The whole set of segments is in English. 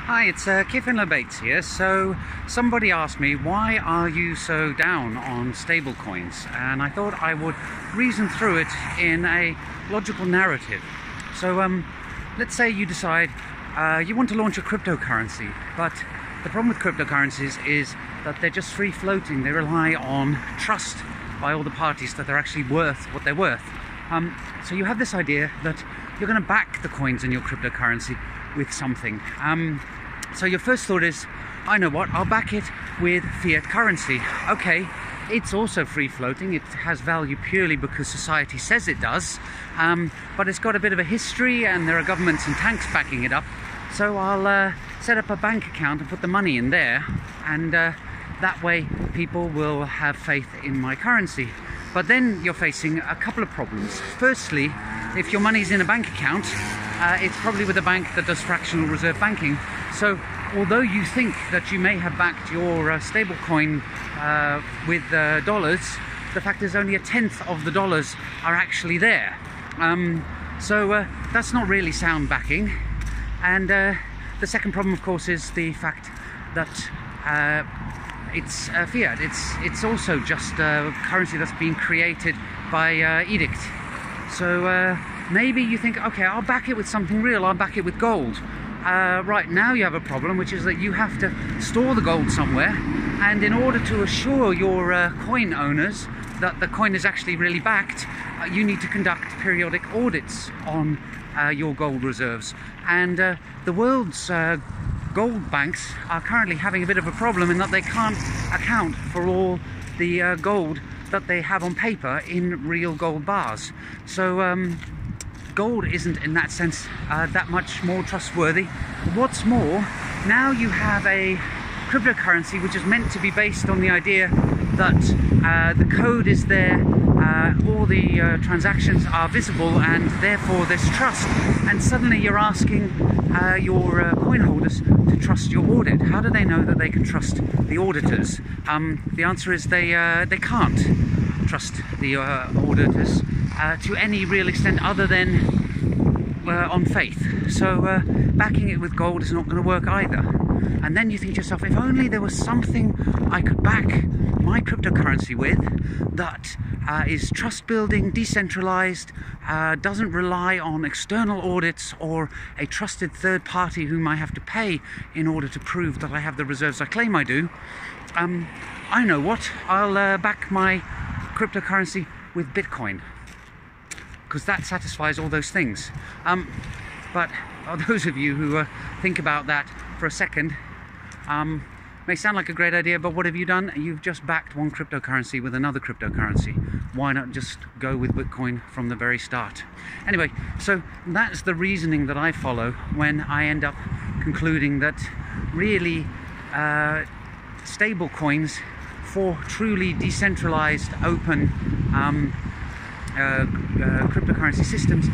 Hi, it's Kevin Bates here. So somebody asked me, why are you so down on stablecoins? And I thought I would reason through it in a logical narrative. So let's say you decide you want to launch a cryptocurrency, but the problem with cryptocurrencies is that they're just free floating. They rely on trust by all the parties that they're actually worth what they're worth. So you have this idea that you're going to back the coins in your cryptocurrency with something. So your first thought is, I know what, I'll back it with fiat currency. Okay, it's also free floating. It has value purely because society says it does, but it's got a bit of a history and there are governments and tanks backing it up. So I'll set up a bank account and put the money in there, and that way people will have faith in my currency. But then you're facing a couple of problems. Firstly, if your money's in a bank account, it's probably with a bank that does fractional reserve banking. So although you think that you may have backed your stablecoin with dollars, the fact is only 1/10 of the dollars are actually there. So that's not really sound backing. And the second problem, of course, is the fact that it's fiat. It's also just currency that's been created by edict. So maybe you think, okay, I'll back it with something real. I'll back it with gold. Right now you have a problem, which is that you have to store the gold somewhere, and in order to assure your coin owners that the coin is actually really backed, you need to conduct periodic audits on your gold reserves. And the world's gold banks are currently having a bit of a problem in that they can't account for all the gold that they have on paper in real gold bars. So gold isn't in that sense that much more trustworthy. What's more, now you have a cryptocurrency which is meant to be based on the idea that the code is there, all the transactions are visible, and therefore there's trust. And suddenly you're asking your coin holders to trust your audit. How do they know that they can trust the auditors? The answer is they can't trust the auditors to any real extent other than on faith. So backing it with gold is not going to work either. And then you think to yourself, if only there was something I could back my cryptocurrency with that is trust building, decentralized, doesn't rely on external audits or a trusted third party whom I have to pay in order to prove that I have the reserves I claim I do. I know what, I'll back my cryptocurrency with Bitcoin, because that satisfies all those things. But those of you who think about that for a second, may sound like a great idea, but what have you done? You've just backed one cryptocurrency with another cryptocurrency. Why not just go with Bitcoin from the very start? Anyway, so that's the reasoning that I follow when I end up concluding that really stable coins for truly decentralized, open cryptocurrency systems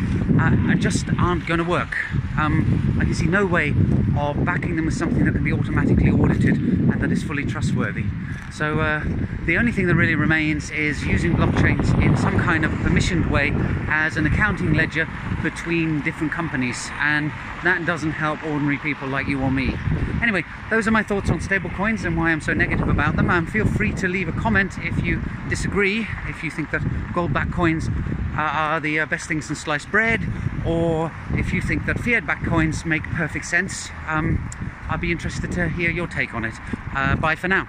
just aren't going to work. I can see no way of backing them with something that can be automatically audited and that is fully trustworthy. So the only thing that really remains is using blockchains in some kind of permissioned way as an accounting ledger between different companies, and that doesn't help ordinary people like you or me. Anyway, those are my thoughts on stablecoins and why I'm so negative about them. Feel free to leave a comment if you disagree, if you think that gold-backed coins are the best things in sliced bread, or if you think that fiat-backed coins make perfect sense. I'd be interested to hear your take on it. Bye for now.